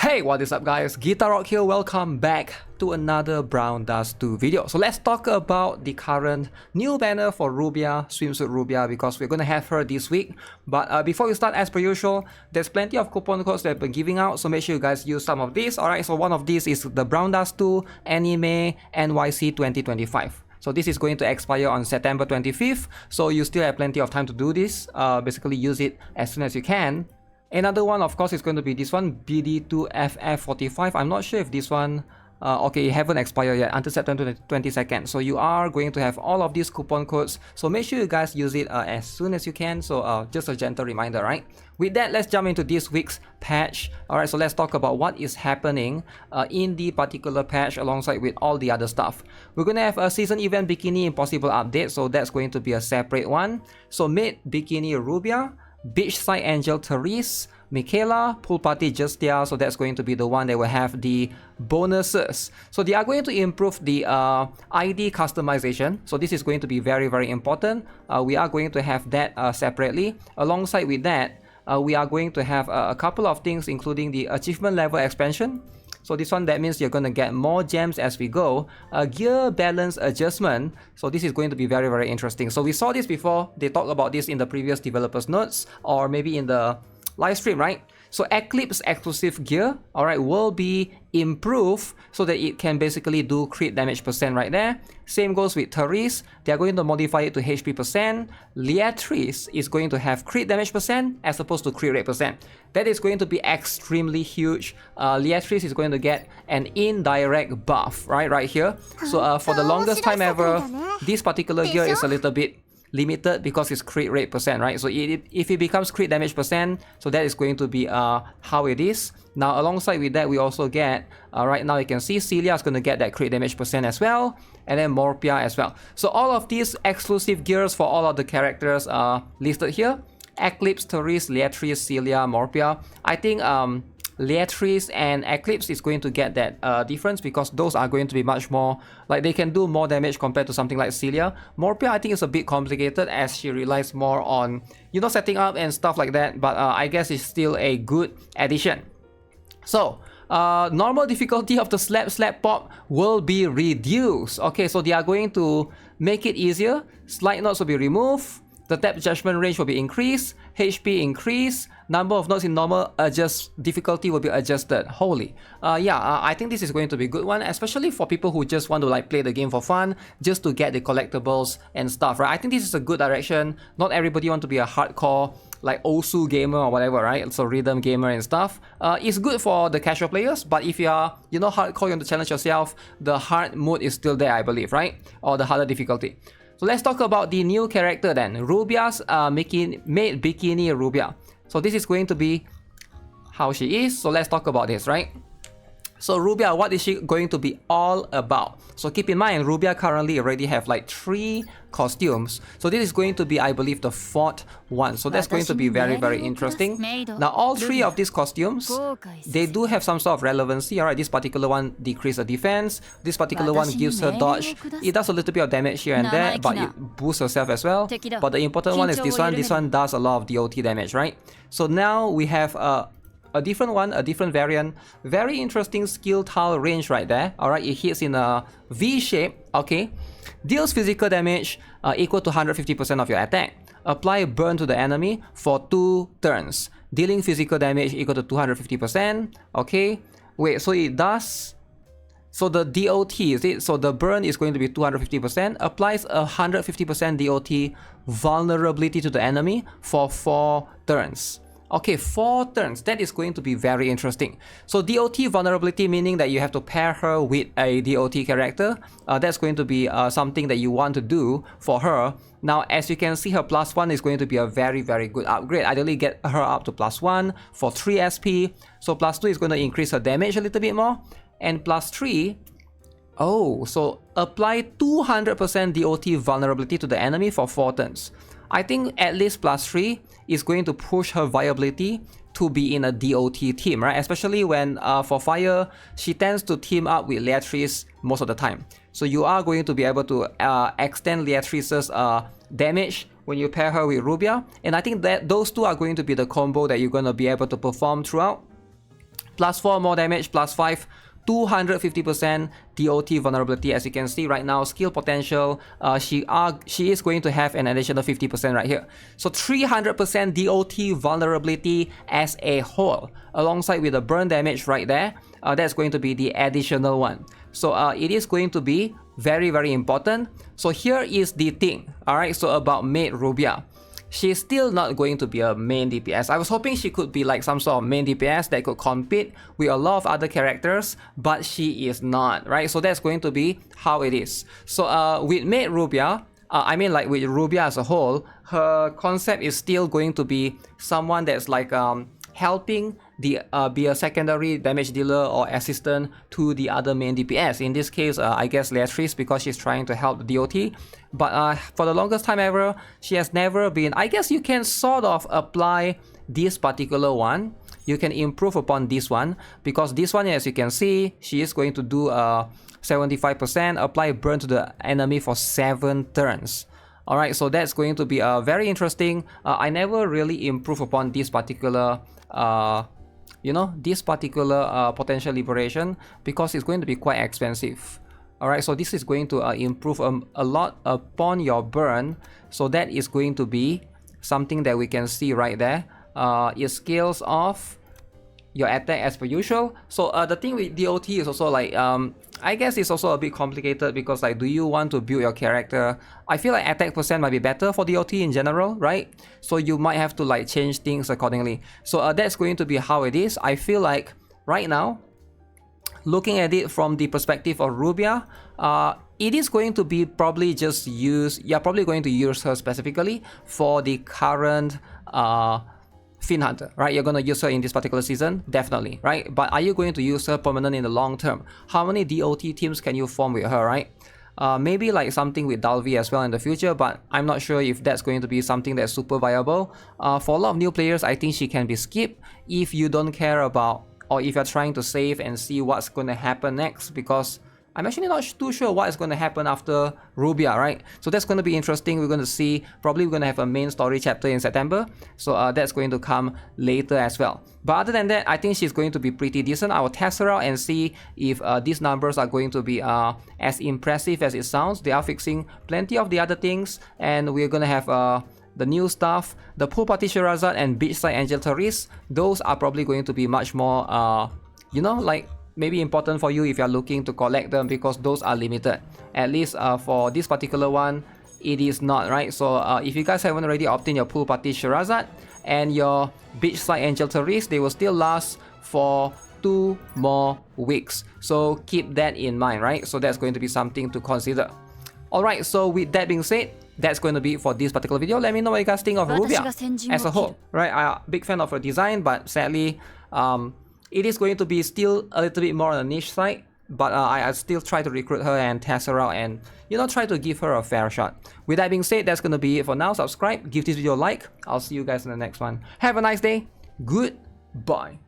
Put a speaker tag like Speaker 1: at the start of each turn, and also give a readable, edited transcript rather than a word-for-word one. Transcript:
Speaker 1: Hey, what is up guys? GuitarRock here, welcome back to another Brown Dust 2 video. So let's talk about the current new banner for Rubia, Swimsuit Rubia, because we're going to have her this week. But before we start, as per usual, there's plenty of coupon codes that I've been giving out, so make sure you guys use some of these. Alright, so one of these is the Brown Dust 2 Anime NYC 2025. So this is going to expire on September 25th, so you still have plenty of time to do this. Basically use it as soon as you can. Another one, of course, is going to be this one, BD2FF45. I'm not sure if this one, okay, it haven't expired yet until September 22nd. So you are going to have all of these coupon codes. So make sure you guys use it as soon as you can. So just a gentle reminder, right? With that, let's jump into this week's patch. Alright, so let's talk about what is happening in the particular patch alongside with all the other stuff. We're going to have a season event Bikini Impossible update. So that's going to be a separate one. So MAID Bikini Rubia, Beachside Angel Therese, Michaela, Pool Party Justia, so that's going to be the one that will have the bonuses. So they are going to improve the ID customization. So this is going to be very important. We are going to have that separately. Alongside with that, we are going to have a couple of things, including the achievement level expansion. So this one, that means you're going to get more gems as we go. Gear balance adjustment. So this is going to be very interesting. So we saw this before. They talked about this in the previous developers notes or maybe in the live stream, right? So Eclipse exclusive gear, alright, will be improved so that it can basically do crit damage percent right there. Same goes with Therese. They are going to modify it to HP percent. Leatrice is going to have crit damage percent as opposed to crit rate percent. That is going to be extremely huge. Leatrice is going to get an indirect buff, right here. So for the longest time ever, this particular gear is a little bit limited because it's crit rate percent, right? So if it becomes crit damage percent, so that is going to be how it is. Now alongside with that, we also get right now you can see Celia is going to get that crit damage percent as well, and then Morpia as well. So all of these exclusive gears for all of the characters are listed here: Eclipse, Therese, Leatrice, Celia, Morpia. I think Leatrice and Eclipse is going to get that difference because those are going to be much more, like they can do more damage compared to something like Celia. Morpia, I think, is a bit complicated as she relies more on, you know, setting up and stuff like that, but I guess it's still a good addition. So normal difficulty of the slap pop will be reduced. Okay, so they are going to make it easier. Slide notes will be removed. The tap judgment range will be increased, HP increased, number of notes in normal difficulty will be adjusted. Holy. I think this is going to be a good one, especially for people who just want to like play the game for fun, just to get the collectibles and stuff, right? I think this is a good direction. Not everybody want to be a hardcore like Osu gamer or whatever, right? So rhythm gamer and stuff. It's good for the casual players, but if you are, you know, hardcore, you want to challenge yourself, the hard mode is still there, I believe, right? Or the harder difficulty. So let's talk about the new character then, Rubia's MAID Bikini Rubia. So this is going to be how she is. So let's talk about this, right? So Rubia, what is she going to be all about? So keep in mind, Rubia currently already have like 3 costumes. So this is going to be, I believe, the 4th one. So that's going to be very interesting. Now all 3 of these costumes, they do have some sort of relevancy. Alright, this particular one decreases the defense. This particular one gives her dodge. It does a little bit of damage here and there, but it boosts herself as well. But the important one is this one. This one does a lot of DOT damage, right? So now we have a different one, a different variant. Very interesting skill tile range right there. Alright, it hits in a V shape, okay. Deals physical damage equal to 150% of your attack. Apply burn to the enemy for 2 turns. Dealing physical damage equal to 250%. Okay. Wait, so it does... So the DOT, is it? So the burn is going to be 250%. Applies 150% DOT vulnerability to the enemy for 4 turns. Okay, 4 turns. That is going to be very interesting. So DOT vulnerability, meaning that you have to pair her with a DOT character. That's going to be something that you want to do for her. Now, as you can see, her +1 is going to be a very good upgrade. Ideally, get her up to +1 for 3 SP. So +2 is going to increase her damage a little bit more. And +3, oh, so apply 200% DOT vulnerability to the enemy for 4 turns. I think at least +3 is going to push her viability to be in a DOT team, right? Especially when for fire, she tends to team up with Leatrice most of the time. So you are going to be able to extend Leatrice's damage when you pair her with Rubia. And I think that those two are going to be the combo that you're going to be able to perform throughout. Plus 4 more damage, plus 5, 250% DOT vulnerability. As you can see right now, skill potential, she is going to have an additional 50% right here. So 300% DOT vulnerability as a whole, alongside with the burn damage right there. That's going to be the additional one. So it is going to be very, very important. So here is the thing, alright, so about MAID Rubia. She's still not going to be a main DPS. I was hoping she could be like some sort of main DPS that could compete with a lot of other characters, but she is not, right? So that's going to be how it is. So with MAID Rubia, I mean like with Rubia as a whole, her concept is still going to be someone that's like helping the be a secondary damage dealer or assistant to the other main DPS. In this case, I guess Leatrice, because she's trying to help the DOT. But for the longest time ever, she has never been. I guess you can sort of apply this particular one. You can improve upon this one, because this one, as you can see, she is going to do 75% apply burn to the enemy for 7 turns. Alright, so that's going to be very interesting. I never really improve upon this particular this particular potential liberation, because it's going to be quite expensive. Alright, so this is going to improve a lot upon your burn. So that is going to be something that we can see right there. It scales off your attack as per usual. So the thing with DOT is also like I guess it's also a bit complicated, because like, do you want to build your character? I feel like attack percent might be better for DOT in general, right? So you might have to like change things accordingly. So that's going to be how it is. I feel like right now, looking at it from the perspective of Rubia, it is going to be probably just used. You're probably going to use her specifically for the current Fin Hunter, right? You're going to use her in this particular season, definitely, right? But are you going to use her permanent in the long term? How many DOT teams can you form with her, right? Maybe like something with Dalvi as well in the future, but I'm not sure if that's going to be something that's super viable. For a lot of new players, I think she can be skipped if you don't care about, or if you're trying to save and see what's going to happen next, because I'm actually not too sure what is going to happen after Rubia, right? So that's going to be interesting. We're going to see, probably we're going to have a main story chapter in September. So that's going to come later as well. But other than that, I think she's going to be pretty decent. I will test her out and see if these numbers are going to be as impressive as it sounds. They are fixing plenty of the other things, and we're going to have the new stuff, the Pool Party Sherazade and Beachside Angel Therese. Those are probably going to be much more, like maybe important for you if you're looking to collect them, because those are limited. At least for this particular one, it is not, right? So if you guys haven't already obtained your Pool Party Sherazade and your Beachside Angel Therese, they will still last for 2 more weeks. So keep that in mind, right? So that's going to be something to consider. Alright, so with that being said, that's going to be for this particular video. Let me know what you guys think of Rubia as a whole, right? I'm a big fan of her design, but sadly, it is going to be still a little bit more on the niche side, but I still try to recruit her and test her out and, try to give her a fair shot. With that being said, that's going to be it for now. Subscribe, give this video a like. I'll see you guys in the next one. Have a nice day. Goodbye.